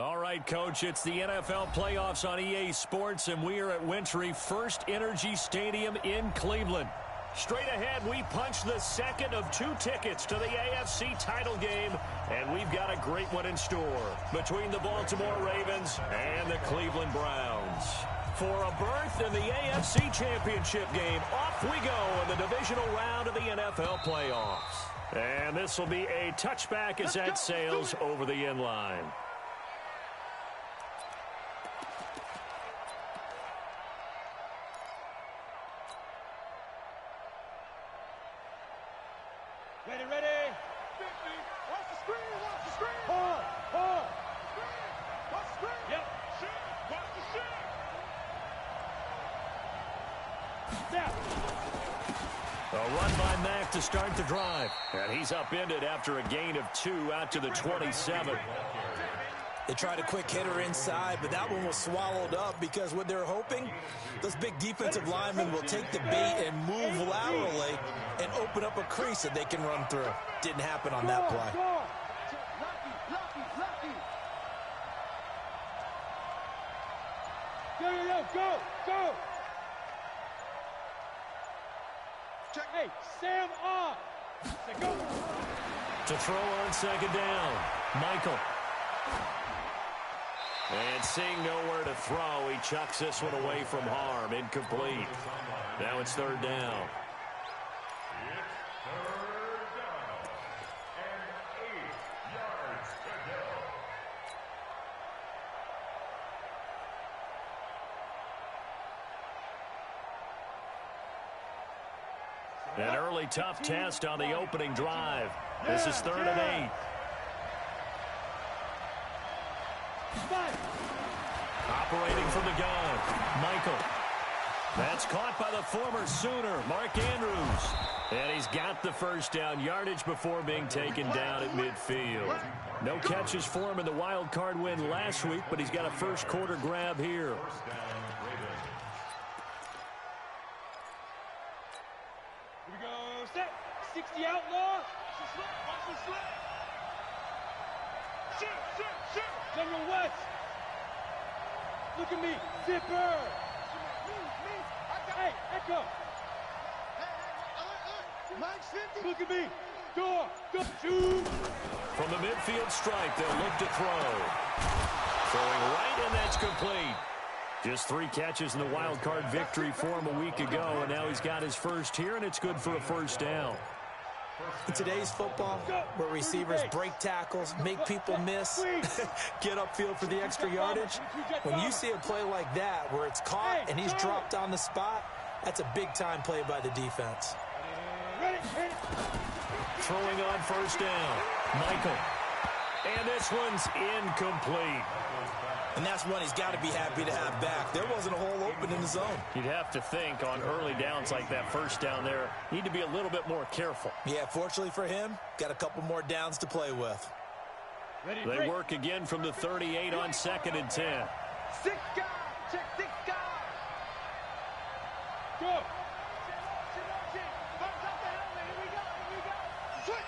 All right, Coach, it's the NFL playoffs on EA Sports, and we are at Wintry First Energy Stadium in Cleveland. Straight ahead, we punch the second of 2 tickets to the AFC title game, and we've got a great one in store between the Baltimore Ravens and the Cleveland Browns. For a berth in the AFC Championship game, off we go in the divisional round of the NFL playoffs. And this will be a touchback as that sails over the end line. Ready, ready. 50. Watch the screen, watch the screen. Hold. Screen. Watch the screen. Yep. Shoot. Watch the shoot. Snap. A run by Mack to start the drive. And he's upended after a gain of 2 out to the 27. They tried a quick hitter inside, but that one was swallowed up because what they're hoping, those big defensive linemen will take the bait and move laterally and open up a crease that they can run through. Didn't happen on that play. Go. Check. Hey, Sam off. Go. To throw on second down, Michael. And seeing nowhere to throw, he chucks this one away from harm. Incomplete. Now it's third down. An early tough test on the opening drive. This is 3rd and 8. Operating from the gun, Michael. That's caught by the former Sooner, Mark Andrews. And he's got the first down, yardage before being taken down at midfield. No catches for him in the wild card win last week, but he's got a first quarter grab here. Here we go, set. 60 outlaw. Watch the slip. Shoot. General West. Look at me. Zipper. Hey, Echo. Mike's 50. Look at me. Go. Shoot. From the midfield stripe, they'll look to throw. Throwing right, and that's complete. Just 3 catches in the wild card victory for him a week ago, and now he's got his first here, and it's good for a first down. In today's football, where receivers break tackles, make people miss, get upfield for the extra yardage, when you see a play like that where it's caught and he's dropped on the spot, that's a big-time play by the defense. Throwing on first down, Michael. And this one's incomplete. And that's one he's got to be happy to have back. There wasn't a hole open in the zone. You'd have to think on early downs like that first down there, need to be a little bit more careful. Yeah, fortunately for him, got a couple more downs to play with. They work again from the 38 on 2nd and 10. 6 guys. Check 6 guys. Go.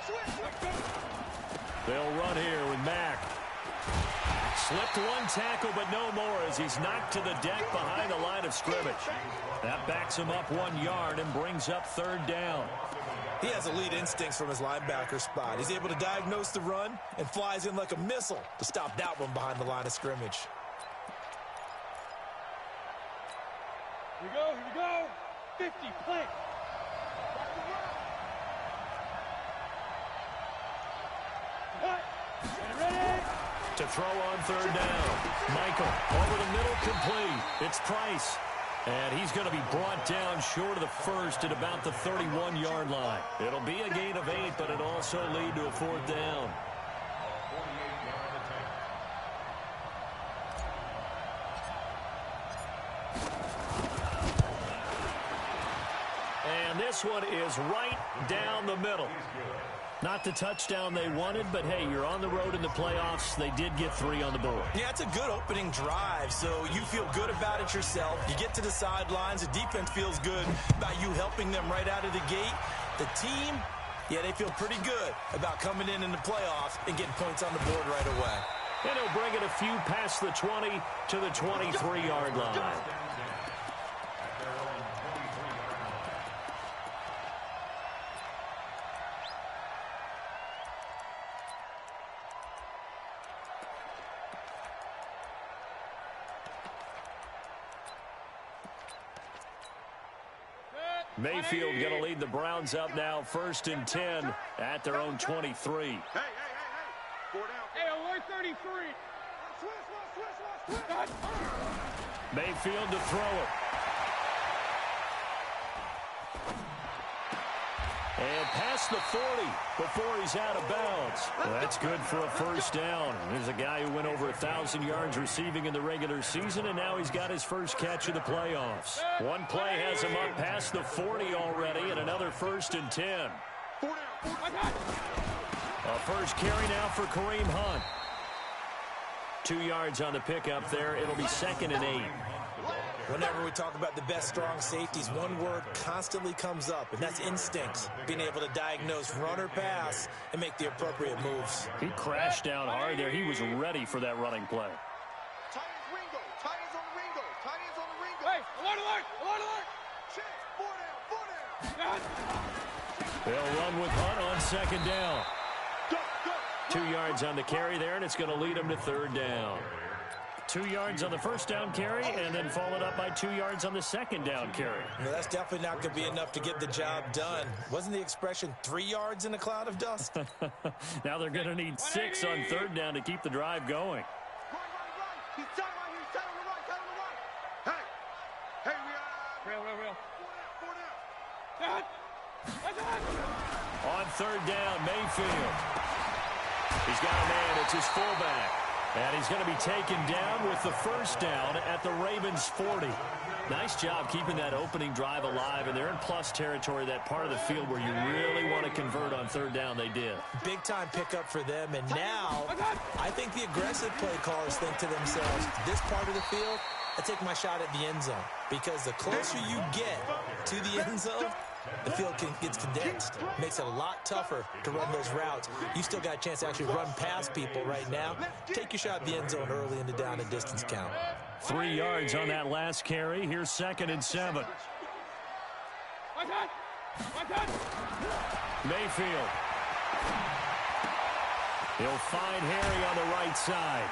Switch. They'll run here with Mack. Slipped 1 tackle, but no more as he's knocked to the deck behind the line of scrimmage. That backs him up 1 yard and brings up 3rd down. He has elite instincts from his linebacker spot. He's able to diagnose the run and flies in like a missile to stop that one behind the line of scrimmage. Here we go. 50, play. Ready. To throw on 3rd down. Michael over the middle, complete. It's Price. And he's going to be brought down short of the first at about the 31-yard line. It'll be a gain of 8, but it'll also lead to a 4th down. And this one is right down the middle. Not the touchdown they wanted, but hey, you're on the road in the playoffs. They did get 3 on the board. Yeah, it's a good opening drive, so you feel good about it yourself. You get to the sidelines. The defense feels good about you helping them right out of the gate. The team, yeah, they feel pretty good about coming in the playoffs and getting points on the board right away. And he'll bring it a few past the 20 to the 23-yard line. Mayfield going to lead the Browns up now, 1st and 10 at their own 23. Hey. 4 down. Hey, alert 33. Mayfield to throw it. And past the 40 before he's out of bounds. Well, that's good for a 1st down. There's a guy who went over 1,000 yards receiving in the regular season, and now he's got his first catch of the playoffs. One play has him up past the 40 already, and another 1st and 10. A first carry now for Kareem Hunt. 2 yards on the pickup there. It'll be 2nd and 8. Whenever we talk about the best strong safeties, one word constantly comes up, and that's instincts. Being able to diagnose run or pass and make the appropriate moves. He crashed down hard there. He was ready for that running play. Tight ends Ringo. Tight ends on the Ringo. Tight ends on the Ringo. Hey, alert. Check. 4 down. They'll run with Hunt on 2nd down. 2 yards on the carry there, and it's going to lead him to 3rd down. 2 yards on the 1st down carry, and then followed up by 2 yards on the 2nd down carry. Well, that's definitely not going to be enough to get the job done. Wasn't the expression 3 yards in a cloud of dust? Now they're going to need 6 on 3rd down to keep the drive going. He's tight right here. Tight on the right. Hey, we are... Real. 4 down. On 3rd down, Mayfield. He's got a man. It's his fullback. And he's going to be taken down with the 1st down at the Ravens' 40. Nice job keeping that opening drive alive, and they're in plus territory, that part of the field where you really want to convert on 3rd down. They did. Big-time pickup for them, and now I think the aggressive play callers think to themselves, this part of the field, I take my shot at the end zone, because the closer you get to the end zone, the field gets condensed. Makes it a lot tougher to run those routes. You still got a chance to actually run past people right now. Take your shot at the end zone early in the down and distance count. 3 yards on that last carry. Here's 2nd and 7. Mayfield. He'll find Harry on the right side.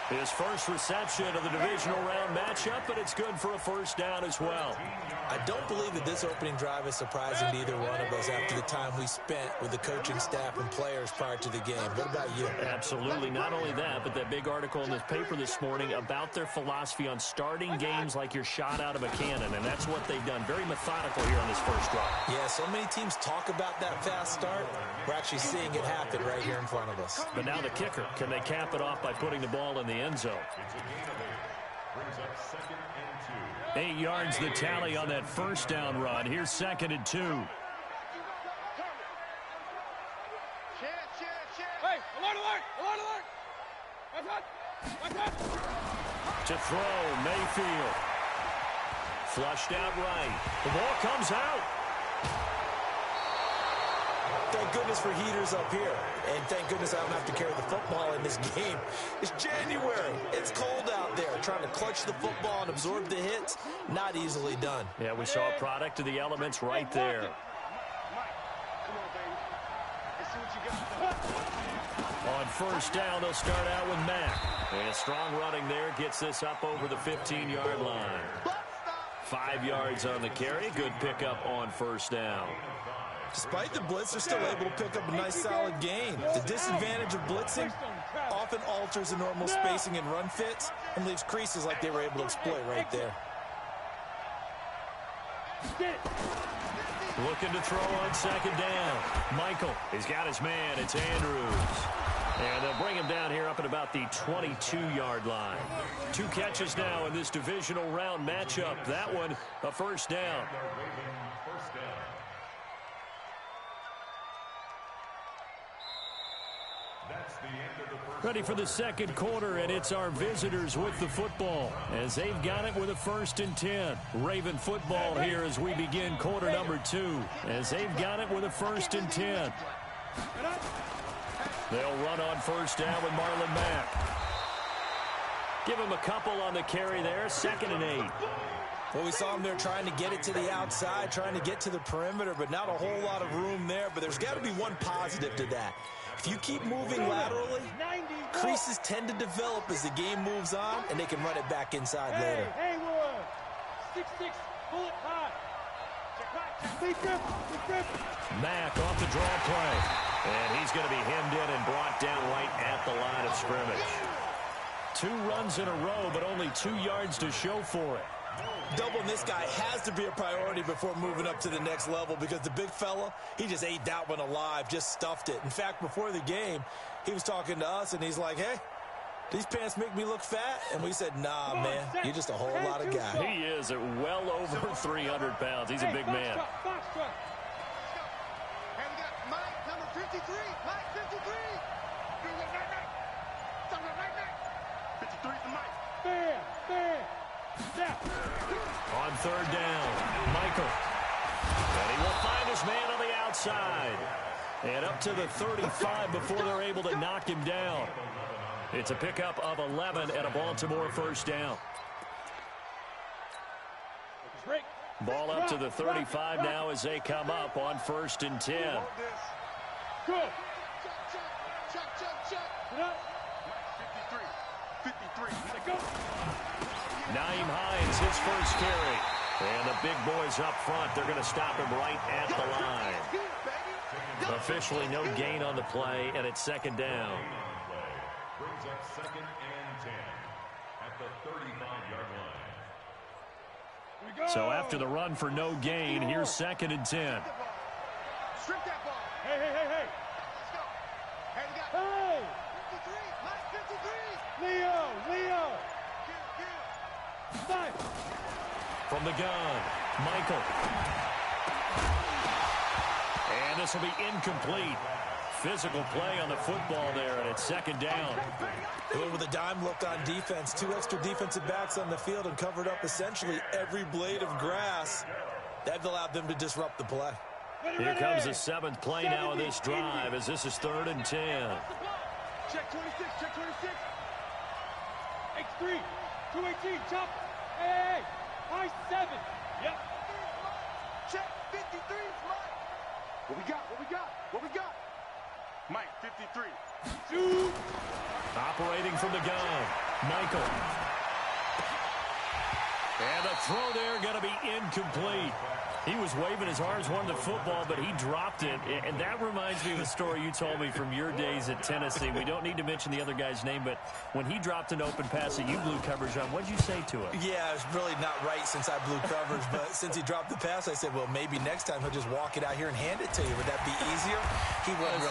His first reception of the divisional round matchup, but it's good for a 1st down as well. I don't believe that this opening drive is surprising to either one of us after the time we spent with the coaching staff and players prior to the game. What about you? Absolutely. Not only that, but that big article in the paper this morning about their philosophy on starting games like you're shot out of a cannon, and that's what they've done. Very methodical here on this first drive. Yeah, so many teams talk about that fast start. We're actually seeing it happen right here in front of us. But now the kicker. Can they cap it off by putting the ball in the end zone? 8 yards the tally on that 1st down run. Here's 2nd and 2. Hey, alert. To throw, Mayfield. Flushed out right. The ball comes out. Thank goodness for heaters up here. And thank goodness I don't have to carry the football in this game. It's January. It's cold out there. Trying to clutch the football and absorb the hits, not easily done. Yeah, we saw a product of the elements right there. On 1st down, they'll start out with Mack. And strong running there gets this up over the 15-yard line. 5 yards on the carry. Good pickup on 1st down. Despite the blitz, they're still able to pick up a nice solid gain. The disadvantage of blitzing often alters the normal spacing and run fits and leaves creases like they were able to exploit right there. Looking to throw on 2nd down. Michael, he's got his man. It's Andrews. And they'll bring him down here up at about the 22-yard line. 2 catches now in this divisional round matchup. That one, a 1st down. Ready for the 2nd quarter, and it's our visitors with the football as they've got it with a 1st and 10. Raven football here as we begin quarter number 2 as they've got it with a 1st and 10. They'll run on first down with Marlon Mack. Give him a couple on the carry there, 2nd and 8. Well, we saw him there trying to get it to the outside, trying to get to the perimeter, but not a whole lot of room there. But there's got to be one positive to that. If you keep moving laterally, creases tend to develop as the game moves on, and they can run it back inside later. Haywood, 6'6", bullet hot. Mack off the draw play. And he's going to be hemmed in and brought down right at the line of scrimmage. 2 runs in a row, but only 2 yards to show for it. Doubling this guy has to be a priority before moving up to the next level, because the big fella, he just ate that one alive, just stuffed it. In fact, before the game, he was talking to us, and he's like, hey, these pants make me look fat? And we said, nah, man, you're just a whole lot of guy. He is at well over 300 pounds. He's a big man. And we got Mike, number 53. Mike, 53. 53 to Mike. Bam. On 3rd down, Michael. And he will find his man on the outside. And up to the 35 before they're able to knock him down. It's a pickup of 11 and a Baltimore first down. Ball up to the 35 now as they come up on 1st and 10. Good. Check. 53. Go. Naeem Hines, his first carry. And the big boys up front, they're going to stop him right at the line. Officially no gain on the play, and it's 2nd down. Brings up 2nd and 10 at the 35-yard line. So after the run for no gain, here's 2nd and 10. Strip that ball. Hey. Let's go. Hey, we got 53. Mike, 53. Leo. Five. From the gun, Michael. And this will be incomplete. Physical play on the football there, and it's 2nd down. With a dime look on defense, 2 extra defensive backs on the field and covered up essentially every blade of grass. That allowed them to disrupt the play. Here comes the 7th play now of this drive, as this is 3rd and 10. Check 26. X3. 218. Chop. Hey. High 7. Yep. Check 53. Mike. What we got? Mike, 53. Shoot. Operating from the gun, Michael. And the throw there going to be incomplete. He was waving his arms, wanting the football, but he dropped it. And that reminds me of a story you told me from your days at Tennessee. We don't need to mention the other guy's name, but when he dropped an open pass that you blew coverage on, what did you say to him? Yeah, it's really not right since I blew coverage, but since he dropped the pass, I said, well, maybe next time he'll just walk it out here and hand it to you. Would that be easier? He wasn't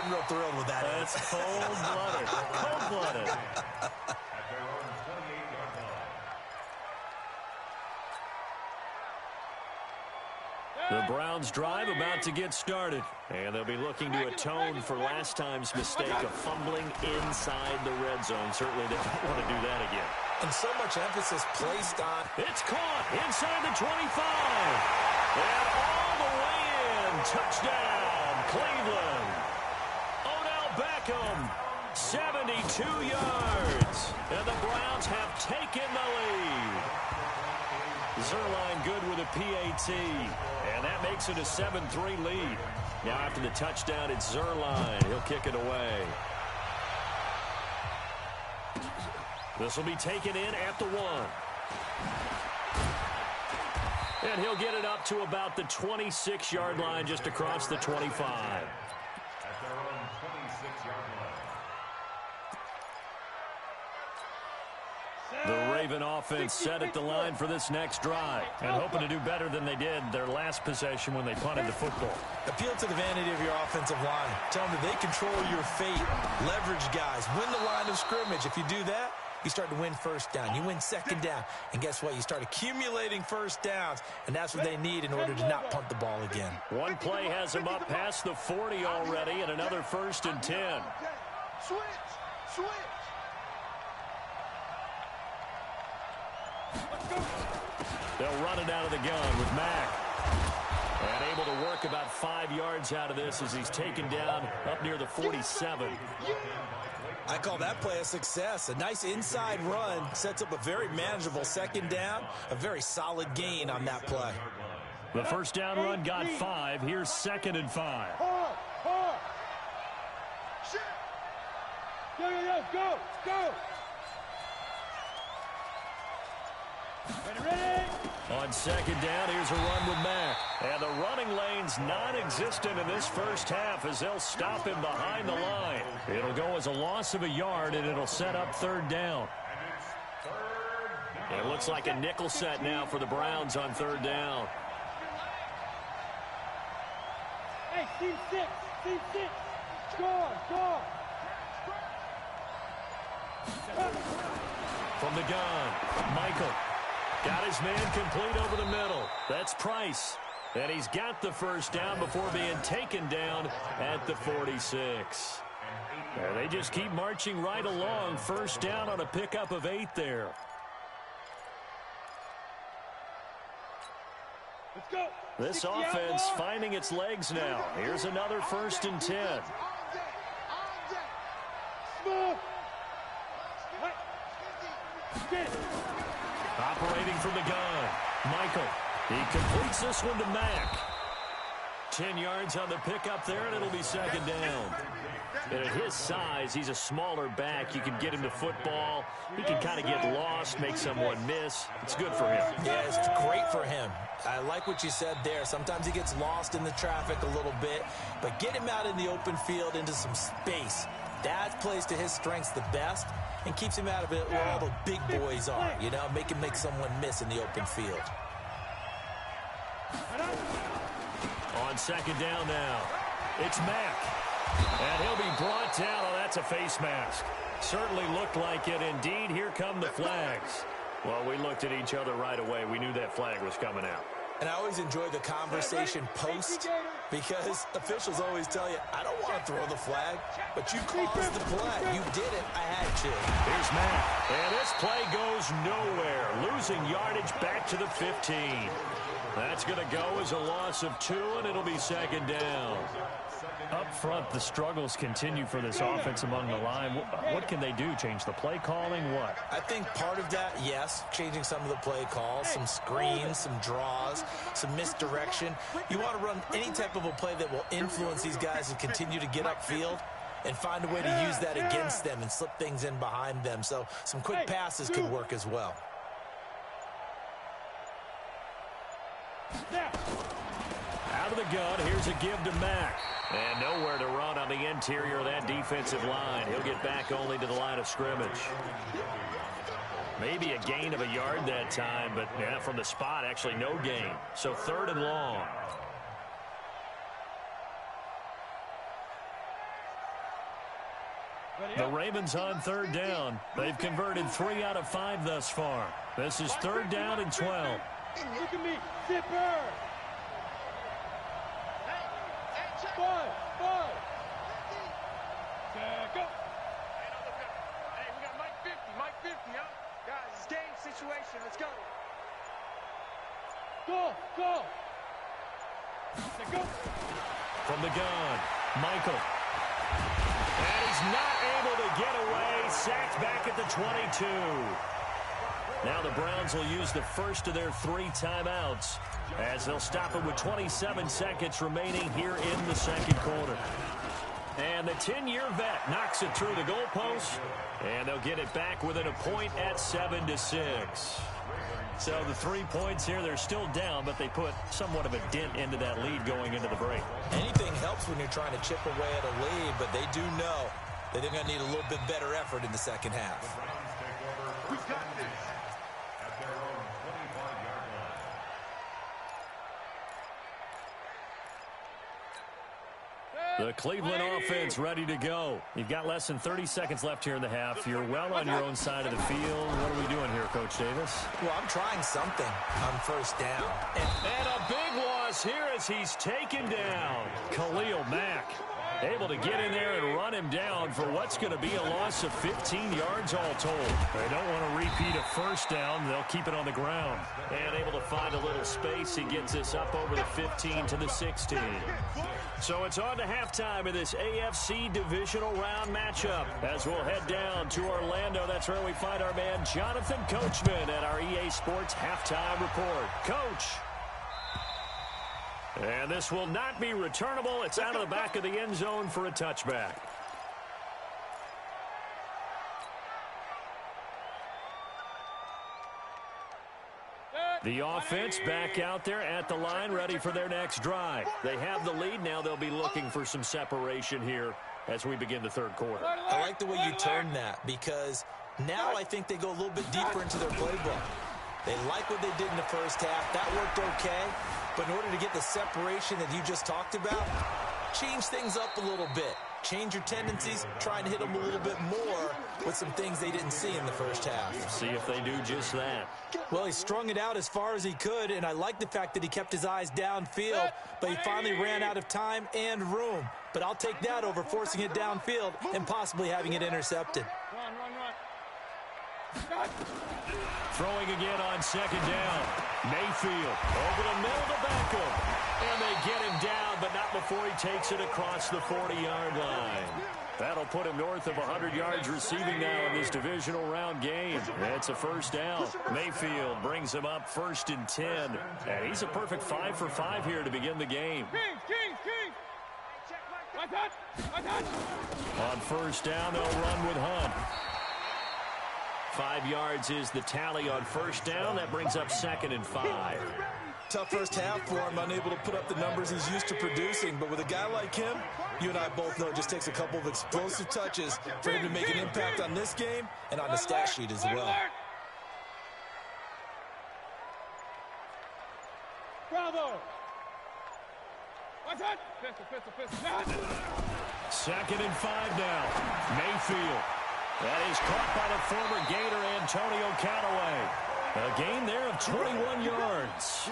real thrilled with that. That's cold-blooded. Cold-blooded. The Browns drive about to get started, and they'll be looking to atone for last time's mistake of fumbling inside the red zone. Certainly they don't want to do that again. And so much emphasis placed on... It's caught inside the 25. And all the way in. Touchdown, Cleveland. Odell Beckham, 72 yards. And the Browns have taken the lead. Zerline good with a PAT. And that makes it a 7-3 lead. Now after the touchdown, it's Zerline. He'll kick it away. This will be taken in at the 1. And he'll get it up to about the 26-yard line, just across the 25. At their own 26-yard line. The Raven offense set at the line for this next drive and hoping to do better than they did their last possession when they punted the football. Appeal to the vanity of your offensive line. Tell them that they control your fate. Leverage guys. Win the line of scrimmage. If you do that, you start to win first down. You win second down. And guess what? You start accumulating first downs. And that's what they need in order to not punt the ball again. One play has them up past the 40 already, and another 1st and 10. Switch. They'll run it out of the gun with Mack. And able to work about 5 yards out of this as he's taken down up near the 47. I call that play a success. A nice inside run sets up a very manageable second down. A very solid gain on that play. The first down run got 5. Here's 2nd and 5. Go. Ready? On 2nd down, here's a run with Mack. And the running lane's non-existent in this first half as they'll stop him behind the line. It'll go as a loss of a yard, and it'll set up 3rd down. It looks like a nickel set now for the Browns on 3rd down. Hey, C6. Score. From the gun, Michael. Got his man complete over the middle. That's Price. And he's got the first down before being taken down at the 46. And they just keep marching right along. First down on a pickup of 8 there. Let's go. This offense finding its legs now. Here's another 1st and 10. Smooth. Operating from the gun, Michael. He completes this one to Mack. 10 yards on the pickup there, and it'll be 2nd down. And at his size, he's a smaller back. You can get him to football. He can kind of get lost, make someone miss. It's good for him. Yeah, it's great for him. I like what you said there. Sometimes he gets lost in the traffic a little bit, but get him out in the open field into some space. That plays to his strengths the best and keeps him out of it where all the big boys are, you know, make someone miss in the open field. On 2nd down now, it's Mack. And he'll be brought down. Oh, that's a face mask. Certainly looked like it. Indeed, here come the flags. Well, we looked at each other right away. We knew that flag was coming out. And I always enjoy the conversation post because officials always tell you, I don't want to throw the flag, but you caused the play. You did it. I had to. Here's Mack. And this play goes nowhere. Losing yardage back to the 15. That's going to go as a loss of 2, and it'll be 2nd down. Up front, the struggles continue for this offense among the line. What can they do? Change the play calling? What? I think part of that, yes, changing some of the play calls, some screens, some draws, some misdirection. You want to run any type of a play that will influence these guys and continue to get upfield and find a way to use that against them and slip things in behind them. So some quick passes could work as well. Out of the gun, here's a give to Mack. And nowhere to run on the interior of that defensive line. He'll get back only to the line of scrimmage. Maybe a gain of a yard that time, but yeah, from the spot, actually no gain. So 3rd and long. The Ravens on 3rd down. They've converted 3 out of 5 thus far. This is 3rd down and 12. Look at me. Zipper. 5. Go. Hey, we got Mike 50, huh? Guys, it's game situation. Let's go. Go. From the gun, Michael. And he's not able to get away. Sacked back at the 22. Now the Browns will use the first of their 3 timeouts as they'll stop it with 27 seconds remaining here in the 2nd quarter. And the 10-year vet knocks it through the goalpost, and they'll get it back within a point at 7-6. So the 3 points here, they're still down, but they put somewhat of a dent into that lead going into the break. Anything helps when you're trying to chip away at a lead, but they do know that they're going to need a little bit better effort in the second half. We got this at their own 25-yard line. The Cleveland offense ready to go. You've got less than 30 seconds left here in the half. You're well on your own side of the field. What are we doing here, Coach Davis? Well, I'm trying something on 1st down. And a big loss here as he's taken down. Khalil Mack. Able to get in there and run him down for what's going to be a loss of 15 yards all told. They don't want to repeat a first down. They'll keep it on the ground. And able to find a little space. He gets us up over the 15 to the 16. So it's on to halftime of this AFC divisional round matchup. As we'll head down to Orlando, that's where we find our man Jonathan Coachman at our EA Sports Halftime Report. Coach. And this will not be returnable. It's out of the back of the end zone for a touchback. The offense back out there at the line, ready for their next drive. They have the lead. Now they'll be looking for some separation here as we begin the third quarter. I like the way you turned that, because now I think they go a little bit deeper into their playbook. They like what they did in the first half. That worked okay. But in order to get the separation that you just talked about, change things up a little bit. Change your tendencies, try and hit them a little bit more with some things they didn't see in the first half. See if they do just that. Well, he strung it out as far as he could, and I like the fact that he kept his eyes downfield, but he finally ran out of time and room. But I'll take that over forcing it downfield and possibly having it intercepted. Throwing again on second down. Mayfield over the middle to Beckham. And they get him down, but not before he takes it across the 40-yard line. That'll put him north of 100 yards receiving now in this divisional round game. It's a first down. Mayfield brings him up 1st and 10. And he's a perfect 5 for 5 here to begin the game. King. On first down, they'll run with Hunt. 5 yards is the tally on first down. That brings up 2nd and 5. Tough first half for him, unable to put up the numbers he's used to producing. But with a guy like him, you and I both know it just takes a couple of explosive touches for him to make an impact on this game and on the stat sheet as well. Bravo! 2nd and 5 now. Mayfield. That is caught by the former Gator Antonio Callaway. A gain there of 21 yards.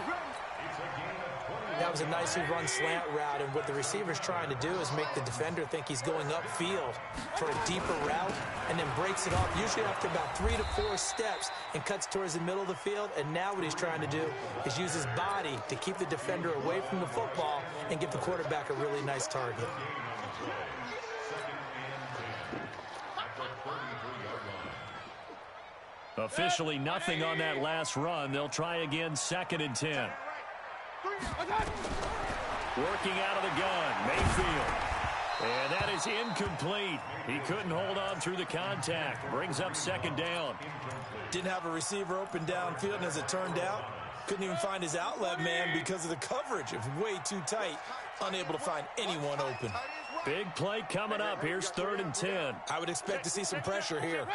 That was a nicely run slant route, and what the receiver's trying to do is make the defender think he's going upfield for a deeper route and then breaks it off, usually after about 3 to 4 steps, and cuts towards the middle of the field. And now what he's trying to do is use his body to keep the defender away from the football and give the quarterback a really nice target. Officially nothing on that last run. They'll try again, 2nd and 10. Working out of the gun, Mayfield. And that is incomplete. He couldn't hold on through the contact. Brings up 2nd down. Didn't have a receiver open downfield, and as it turned out, couldn't even find his outlet man because of the coverage. It was way too tight. Unable to find anyone open. Big play coming up. Here's 3rd and 10. I would expect to see some pressure here.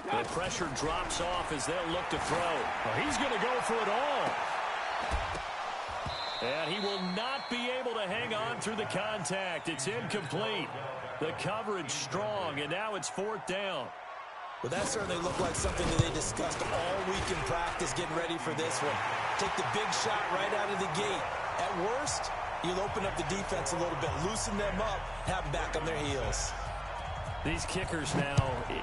The pressure drops off as they'll look to throw. Well, he's going to go for it all. And he will not be able to hang on through the contact. It's incomplete. The coverage strong, and now it's 4th down. Well, that certainly looked like something that they discussed all week in practice getting ready for this one. Take the big shot right out of the gate. At worst, you'll open up the defense a little bit, loosen them up, have them back on their heels. These kickers now,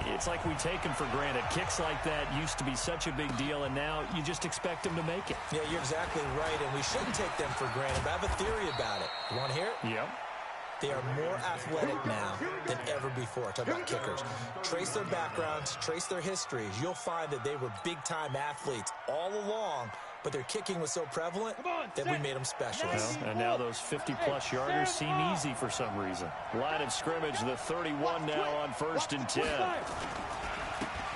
it's like we take them for granted. Kicks like that used to be such a big deal, and now you just expect them to make it. Yeah, you're exactly right, and we shouldn't take them for granted. But I have a theory about it. You want to hear it? Yep. They are more athletic now than ever before. Talk about kickers. Trace their backgrounds, trace their histories. You'll find that they were big-time athletes all along, but their kicking was so prevalent that we made them special. Well, and now those 50-plus yarders seem easy for some reason. Line of scrimmage, the 31 now on 1st and 10.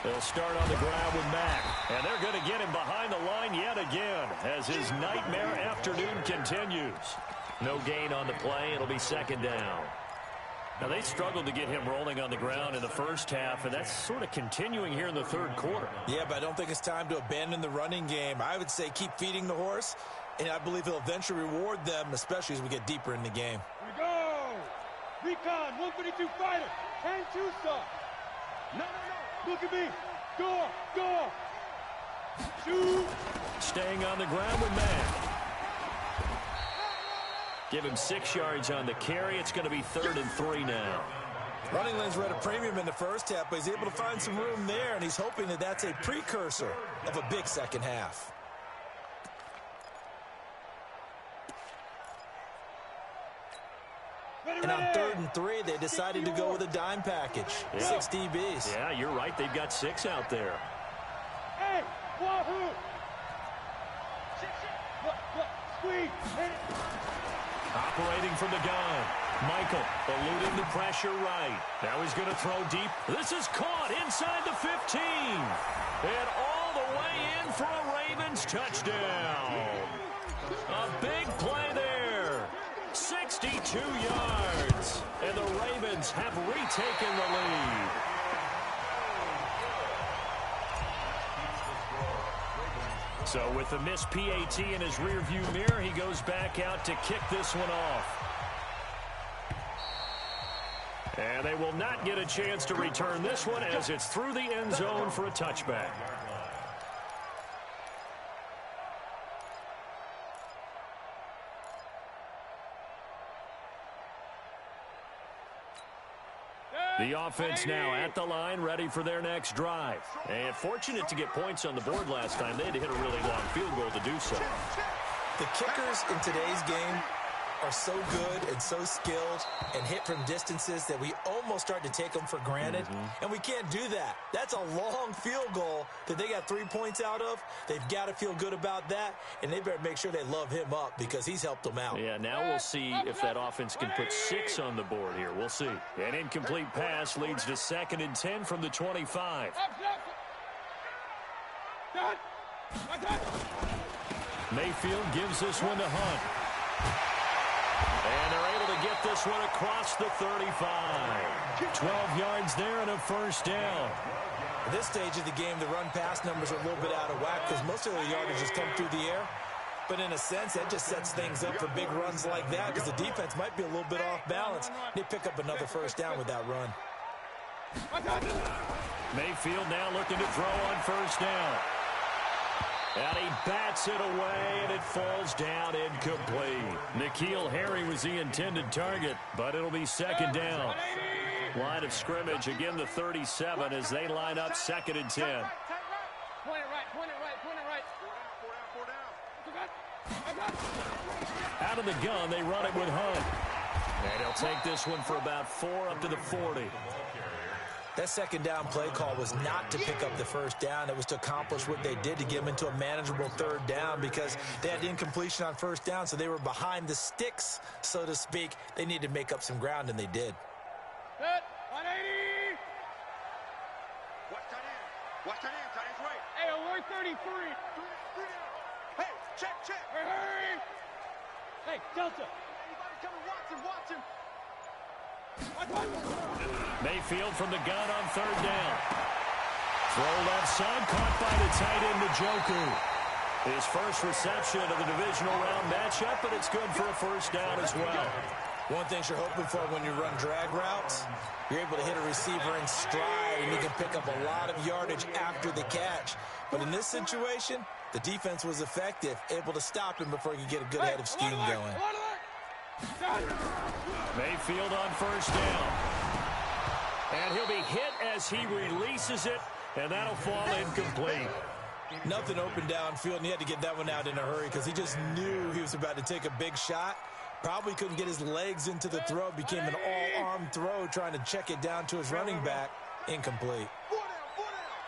They'll start on the ground with Mack, and they're going to get him behind the line yet again as his nightmare afternoon continues. No gain on the play. It'll be 2nd down. Now, they struggled to get him rolling on the ground in the first half, and that's sort of continuing here in the third quarter. Yeah, but I don't think it's time to abandon the running game. I would say keep feeding the horse, and I believe he'll eventually reward them, especially as we get deeper in the game. Here we go. Recon, 152 fighter, and Tucson. No. Look at me. Go. Shoot. Staying on the ground with Mack. Give him 6 yards on the carry. It's going to be 3rd and 3 now. Running lanes were at a premium in the first half, but he's able to find some room there, and he's hoping that that's a precursor of a big second half. And on 3rd and 3, they decided to go with a dime package. 6 DBs. Yeah, you're right. They've got 6 out there. Hey, wahoo! Squeeze. Operating from the gun. Michael eluding the pressure right. Now he's going to throw deep. This is caught inside the 15. And all the way in for a Ravens touchdown. A big play there. 62 yards. And the Ravens have retaken the lead. So with the missed PAT in his rearview mirror, he goes back out to kick this one off. And they will not get a chance to return this one as it's through the end zone for a touchback. The offense now at the line, ready for their next drive. And fortunate to get points on the board last time. They had to hit a really long field goal to do so. The kickers in today's game are so good and so skilled and hit from distances that we almost start to take them for granted. And we can't do that. That's a long field goal that they got 3 points out of. They've got to feel good about that, and they better make sure they love him up because he's helped them out. Yeah, now we'll see if that offense can put 6 on the board here. We'll see. An incomplete pass leads to 2nd and 10 from the 25. Mayfield gives this one to Hunt. And they're able to get this one across the 35. 12 yards there and a first down. At this stage of the game, the run-pass numbers are a little bit out of whack because most of the yardage has come through the air. But in a sense, that just sets things up for big runs like that because the defense might be a little bit off balance. They pick up another first down with that run. Mayfield now looking to throw on first down. And he bats it away, and it falls down incomplete. N'Keal Harry was the intended target, but it'll be 2nd down. Line of scrimmage, again the 37 as they line up 2nd and 10. Point it right, point it right, point it right. 4 down. Out of the gun, they run it with Hunt. And he'll take this one for about 4 up to the 40. That 2nd down play call was not to pick up the first down. It was to accomplish what they did to get them into a manageable 3rd down because they had incompletion on first down, so they were behind the sticks, so to speak. They needed to make up some ground, and they did. Set, 180. Watch tight end. Watch tight end. Tight end's right. Hey, alert 33. Hey, check. Hurry. Hey, Delta. Anybody coming? Watch him. Mayfield from the gun on 3rd down. Throw left side, caught by the tight end, Njoku. His first reception of the divisional round matchup, but it's good for a first down as well. One thing you're hoping for when you run drag routes, you're able to hit a receiver in stride, and you can pick up a lot of yardage after the catch. But in this situation, the defense was effective, able to stop him before he could get a good head of steam going. Mayfield on first down. And he'll be hit as he releases it, and that'll fall incomplete. Nothing open downfield, and he had to get that one out in a hurry because he just knew he was about to take a big shot. Probably couldn't get his legs into the throw. Became an all-arm throw trying to check it down to his running back. Incomplete. 4 down.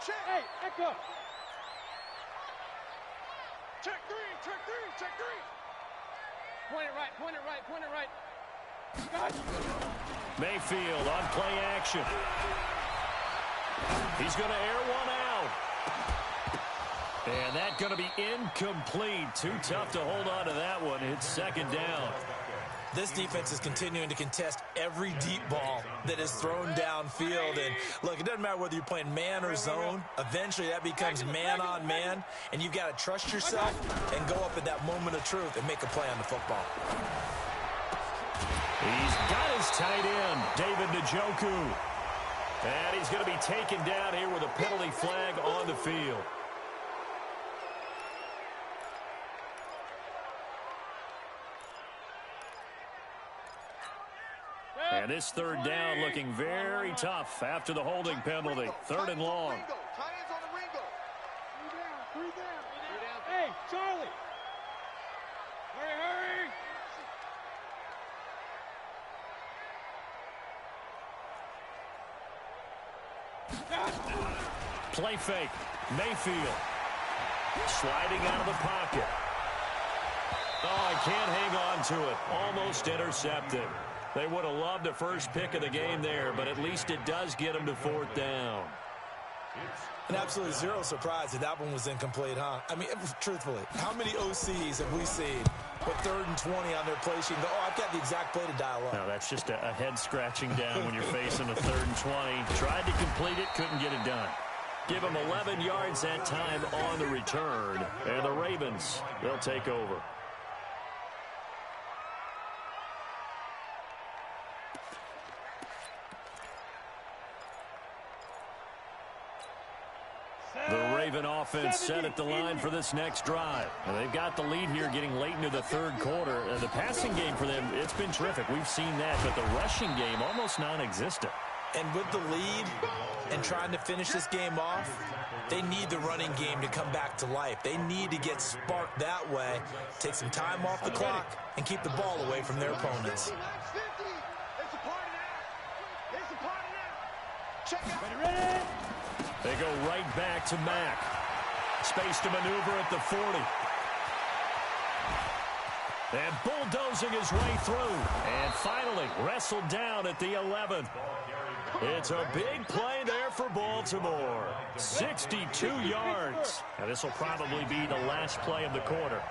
Check. Hey, echo. Check 3. Point it right. Mayfield on play action. He's going to air one out. And that's going to be incomplete. Too tough to hold on to that one. It's 2nd down. This defense is continuing to contest every deep ball that is thrown downfield. And, look, it doesn't matter whether you're playing man or zone. Eventually, that becomes man on man. And you've got to trust yourself and go up at that moment of truth and make a play on the football. He's got his tight end, David Njoku. And he's going to be taken down here with a penalty flag on the field. And this third down looking very tough after the holding penalty. Third and long. Three down. Hey, Charlie. Hurry. Play fake. Mayfield. Sliding out of the pocket. Oh, I can't hang on to it. Almost intercepted. They would have loved the first pick of the game there, but at least it does get them to fourth down. And absolutely zero surprise that one was incomplete, huh? I mean, truthfully, how many OCs have we seen with 3rd and 20 on their play sheet and go, oh, I've got the exact play to dial up? No, that's just a head scratching down when you're facing a 3rd and 20. Tried to complete it, couldn't get it done. Give them 11 yards that time on the return. And the Ravens, they'll take over. The Raven offense set at the line for this next drive. And they've got the lead here getting late into the third quarter. The passing game for them, it's been terrific. We've seen that, but the rushing game almost non-existent. And with the lead and trying to finish this game off, they need the running game to come back to life. They need to get sparked that way, take some time off the clock, and keep the ball away from their opponents. Ready? They go right back to Mack. Space to maneuver at the 40. And bulldozing his way through. And finally wrestled down at the 11. It's a big play there for Baltimore. 62 yards. Now this will probably be the last play of the quarter.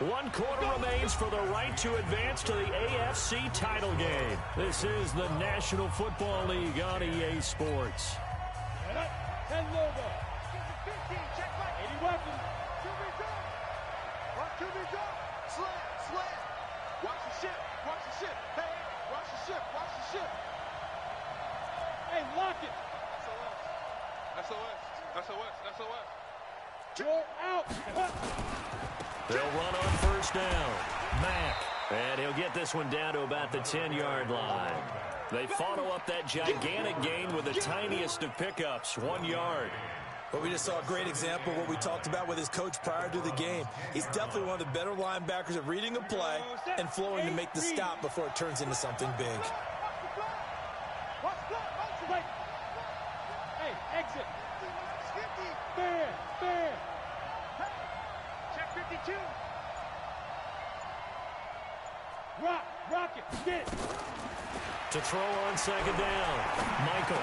1 quarter remains for the right to advance to the AFC title game. This is the National Football League on EA Sports. 10 logo. 15, check back. 80 weapons. QB's up. Slam. Watch the ship. Hey, watch the ship. Hey, lock it. SOS. You're out. They'll run on first down. Mack. And he'll get this one down to about the 10-yard line. They follow up that gigantic gain with the tiniest of pickups, 1 yard. But we just saw a great example of what we talked about with his coach prior to the game. He's definitely one of the better linebackers at reading a play and flowing to make the stop before it turns into something big. Hey, exit. Fair. Check 52. Rock it. Get it. To throw on second down. Michael.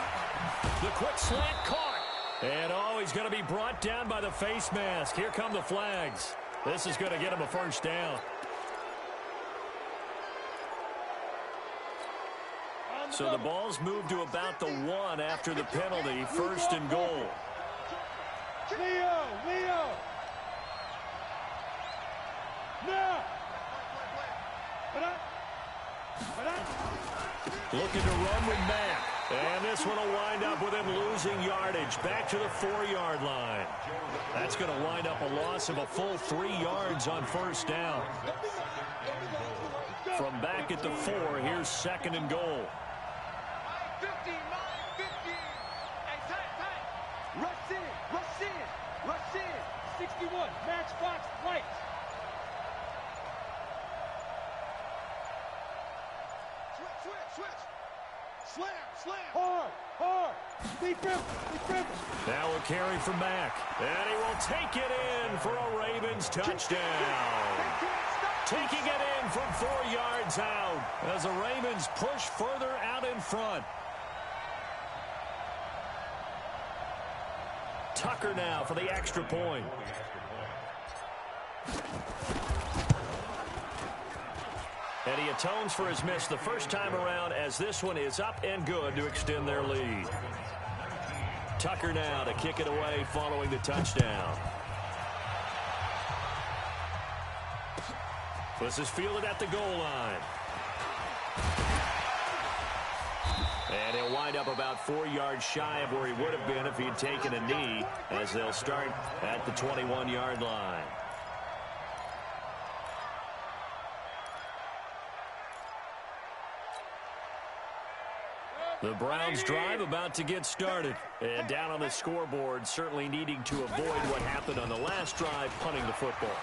The quick slant caught. And he's going to be brought down by the face mask. Here come the flags. This is going to get him a first down. So the ball's moved to about the 1 after the penalty. First and goal. Leo. No. Looking to run with Mack. And this one will wind up with him losing yardage back to the 4-yard line. That's going to wind up a loss of a full 3 yards on first down. From back at the 4, here's second and goal. 50. Hey, tight. Rush in. 61, matchbox right. Switch. Slam. Hard. Deep river. Now a carry for Mack. And he will take it in for a Ravens touchdown. Taking it in from 4 yards out as the Ravens push further out in front. Tucker now for the extra point. And he atones for his miss the first time around as this one is up and good to extend their lead. Tucker now to kick it away following the touchdown. This is fielded at the goal line. And he'll wind up about 4 yards shy of where he would have been if he'd taken a knee as they'll start at the 21-yard line. The Browns drive about to get started. And down on the scoreboard, certainly needing to avoid what happened on the last drive, punting the football.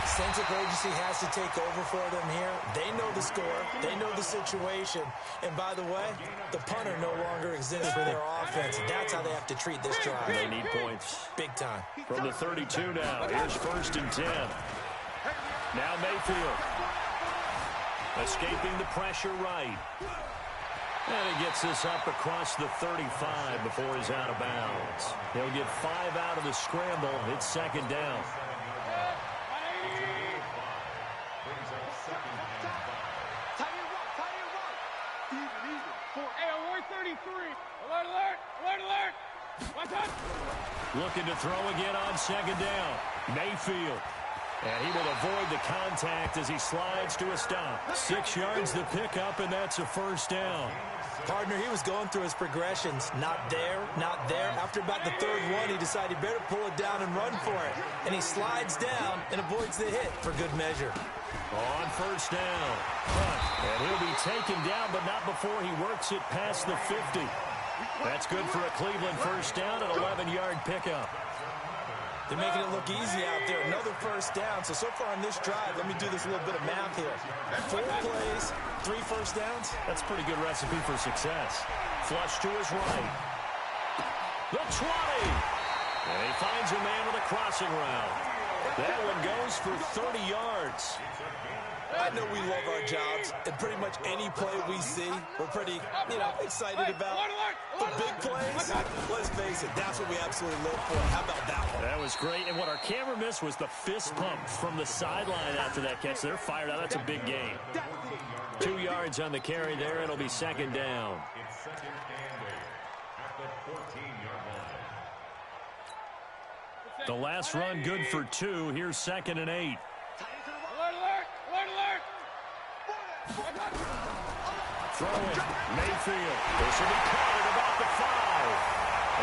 Sense of urgency has to take over for them here. They know the score. They know the situation. And by the way, the punter no longer exists for their offense. That's how they have to treat this drive. They need points. Big time. From the 32 now, here's 1st and 10. Now Mayfield. Escaping the pressure right. And he gets this up across the 35 before he's out of bounds. He'll get 5 out of the scramble. It's 2nd down. Looking to throw again on 2nd down. Mayfield. And he will avoid the contact as he slides to a stop. 6 yards the pickup, and that's a 1st down. Partner, he was going through his progressions. Not there, not there. After about the 3rd one, he decided he better pull it down and run for it. And he slides down and avoids the hit for good measure. On 1st down. And he'll be taken down, but not before he works it past the 50. That's good for a Cleveland 1st down, an 11-yard pickup. They're making it look easy out there. Another 1st down. So far on this drive, let me do this little bit of math here. 4 plays, 3 1st downs. That's a pretty good recipe for success. Flush to his right. The 20. And he finds a man with a crossing route. That one goes for 30 yards. I know we love our jobs, and pretty much any play we see, we're pretty, excited about. The big plays, let's face it, that's what we absolutely live for. How about that one? That was great, and what our camera missed was the fist pump from the sideline after that catch. They're fired out. That's a big game. 2 yards on the carry there. It'll be 2nd down. It's 2nd and 8 at the 14-yard line. The last run good for 2. Here's 2nd and 8. Throwing Mayfield. This will be caught at about the 5.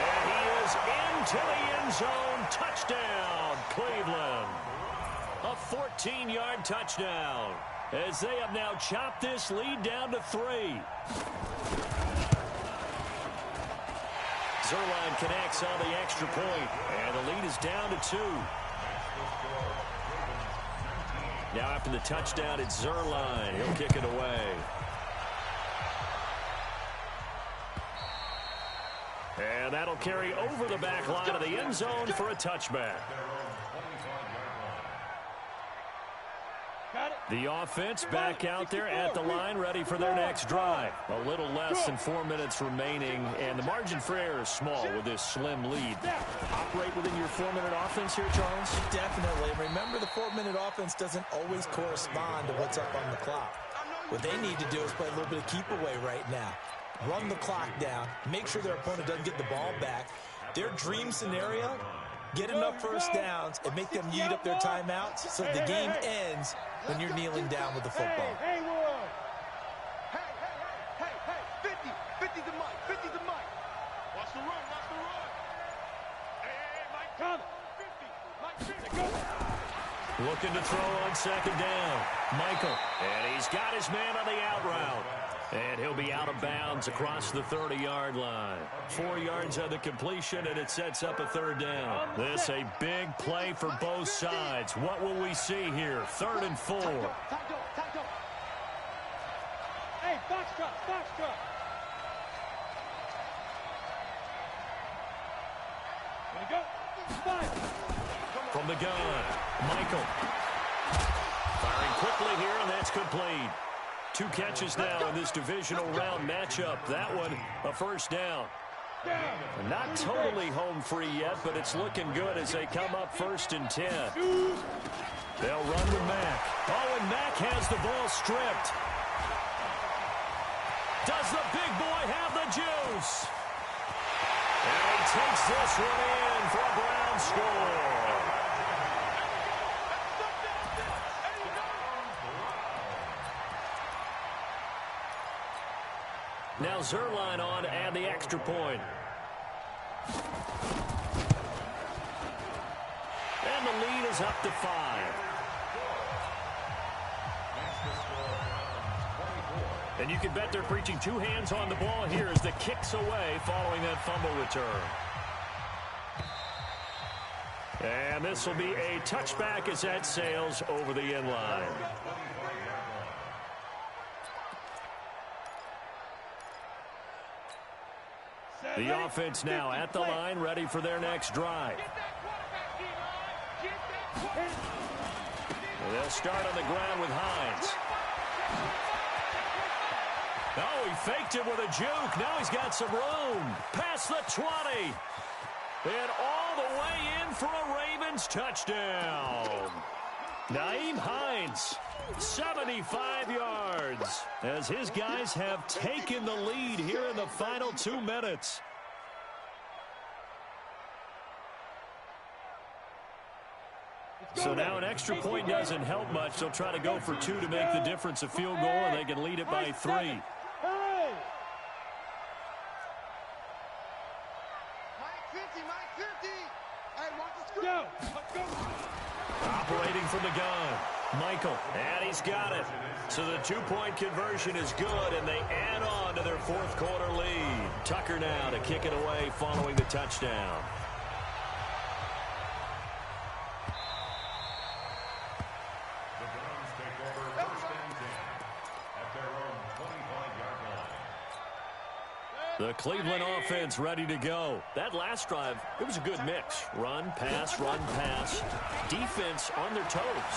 And he is into the end zone. Touchdown, Cleveland. A 14-yard touchdown as they have now chopped this lead down to 3. Zerline connects on the extra point, and the lead is down to 2. Now after the touchdown, it's Zerline. He'll kick it away. And that'll carry over the back line of the end zone for a touchback. The offense back out there at the line, ready for their next drive. A little less than 4 minutes remaining, and the margin for error is small with this slim lead. Operate within your 4-minute offense here, Charles? Definitely. Remember, the 4-minute offense doesn't always correspond to what's up on the clock. What they need to do is play a little bit of keep away right now. Run the clock down, make sure their opponent doesn't get the ball back. Their dream scenario, get enough 1st downs and make them eat up their timeouts so the game ends when you're kneeling down with the football. Hey, 50 the mic, 50 the mic. Watch the run, watch the run. Hey, Mike, come. 50, Mike, 50, go. Looking to throw on 2nd down. Michael, and he's got his man on the out route. And he'll be out of bounds across the 30-yard line. 4 yards on the completion, and it sets up a 3rd down. This a big play for both sides. What will we see here? 3rd and 4. Hey, box truck. There you go. 5. From the gun, Michael. Firing quickly here, and that's complete. 2 catches now in this divisional round matchup. That one, a 1st down. Not totally home free yet, but it's looking good as they come up 1st and 10. They'll run with Mack. Oh, and Mack has the ball stripped. Does the big boy have the juice? And he takes this one in for a Brown score. Now Zerline on to add the extra point. And the lead is up to 5. And you can bet they're preaching two hands on the ball here as the kick's away following that fumble return. And this will be a touchback as that sails over the end line. The offense now at the line, ready for their next drive. They'll start on the ground with Hines. Oh, he faked it with a juke. Now he's got some room. Past the 20. And all the way in for a Ravens touchdown. Nyheim Hines, 75 yards, as his guys have taken the lead here in the final 2 minutes. So now an extra point doesn't help much. They'll try to go for 2 to make the difference a field goal, and they can lead it by 3. Mike 50, Mike 50. Hey, watch the screen. Go. Operating from the gun, Michael, and he's got it. So the 2-point conversion is good, and they add on to their fourth quarter lead. Tucker now to kick it away following the touchdown. The Cleveland offense ready to go. That last drive, it was a good mix. Run, pass, defense on their toes.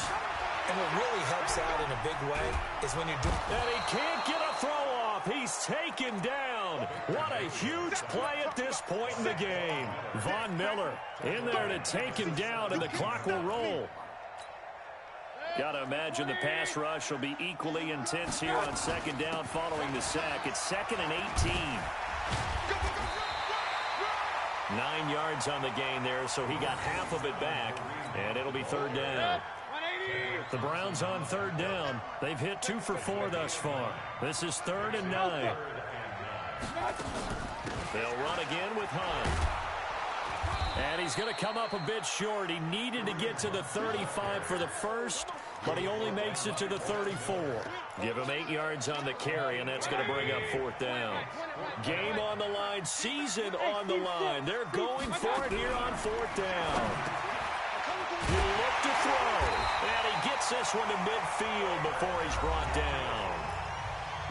And what really helps out in a big way is when you're doing... And he can't get a throw off. He's taken down. What a huge play at this point in the game. Von Miller in there to take him down, and the clock will roll. Got to imagine the pass rush will be equally intense here on second down following the sack. It's 2nd and 18. 9 yards on the gain there, so he got half of it back, and it'll be 3rd down. The Browns on 3rd down. They've hit 2 for 4 thus far. This is 3rd and 9. They'll run again with Hunt. And he's going to come up a bit short. He needed to get to the 35 for the first, but he only makes it to the 34. Give him 8 yards on the carry, and that's going to bring up 4th down. Game on the line, season on the line. They're going for it here on 4th down. He looked to throw, and he gets this one to midfield before he's brought down.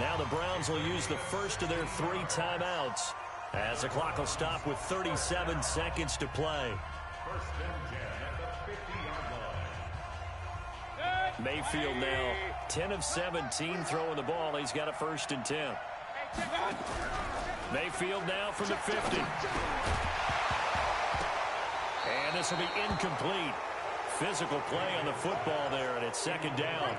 Now the Browns will use the first of their 3 timeouts, as the clock will stop with 37 seconds to play. Mayfield now 10 of 17 throwing the ball. He's got a 1st and 10. Mayfield now from the 50. And this will be incomplete. Physical play on the football there, and it's 2nd down.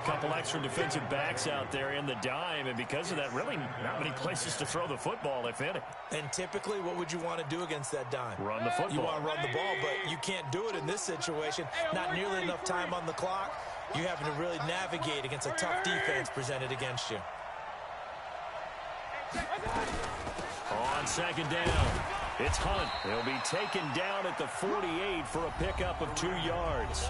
A couple extra defensive backs out there in the dime, and because of that, really not many places to throw the football, if any. And typically, what would you want to do against that dime? Run the football. You want to run the ball, but you can't do it in this situation. Not nearly enough time on the clock. You having to really navigate against a tough defense presented against you. On 2nd down, it's Hunt. He'll be taken down at the 48 for a pickup of 2 yards.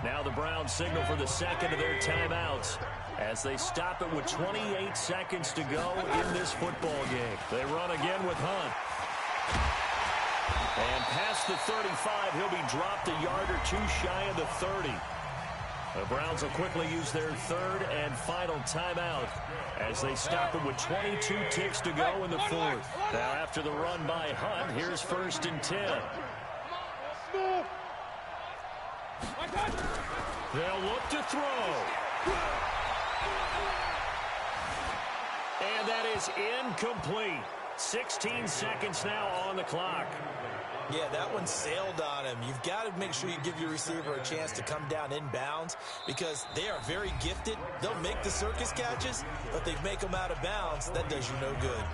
Now the Browns signal for the 2nd of their timeouts as they stop it with 28 seconds to go in this football game. They run again with Hunt. And past the 35, he'll be dropped a yard or 2 shy of the 30. The Browns will quickly use their 3rd and final timeout as they stop it with 22 ticks to go in the 4th. Now after the run by Hunt, here's 1st and 10. They'll look to throw. And that is incomplete. 16 seconds now on the clock. Yeah, that one sailed on him. You've got to make sure you give your receiver a chance to come down inbounds because they are very gifted. They'll make the circus catches, but they make them out of bounds. That does you no good.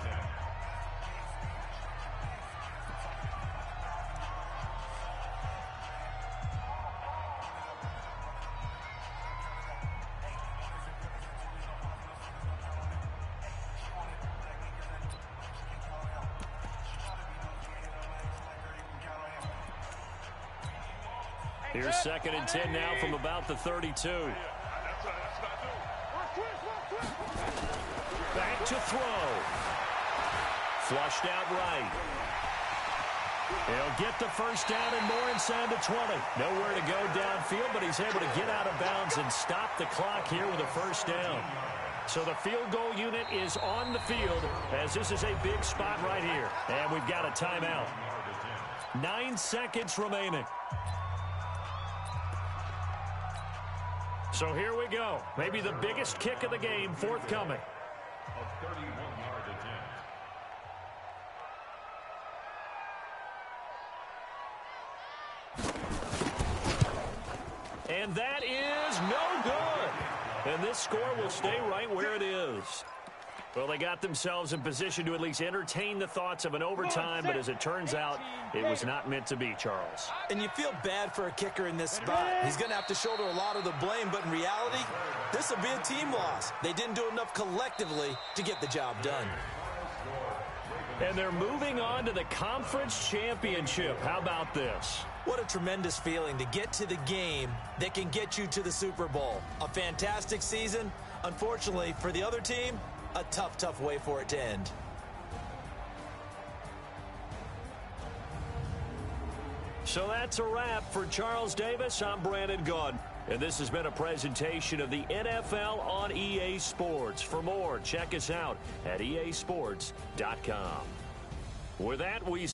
Here's 2nd and 10 now from about the 32. Back to throw. Flushed out right. He'll get the first down and more inside the 20. Nowhere to go downfield, but he's able to get out of bounds and stop the clock here with a first down. So the field goal unit is on the field as this is a big spot right here. And we've got a timeout. 9 seconds remaining. So here we go. Maybe the biggest kick of the game forthcoming. A 31-yard attempt. And that is no good. And this score will stay right where it is. Well, they got themselves in position to at least entertain the thoughts of an overtime, but as it turns out, it was not meant to be, Charles. And you feel bad for a kicker in this spot. He's going to have to shoulder a lot of the blame, but in reality, this will be a team loss. They didn't do enough collectively to get the job done. And they're moving on to the conference championship. How about this? What a tremendous feeling to get to the game that can get you to the Super Bowl. A fantastic season. Unfortunately, for the other team, a tough, tough way for it to end. So that's a wrap for Charles Davis. I'm Brandon Gaudin. And this has been a presentation of the NFL on EA Sports. For more, check us out at easports.com. With that, we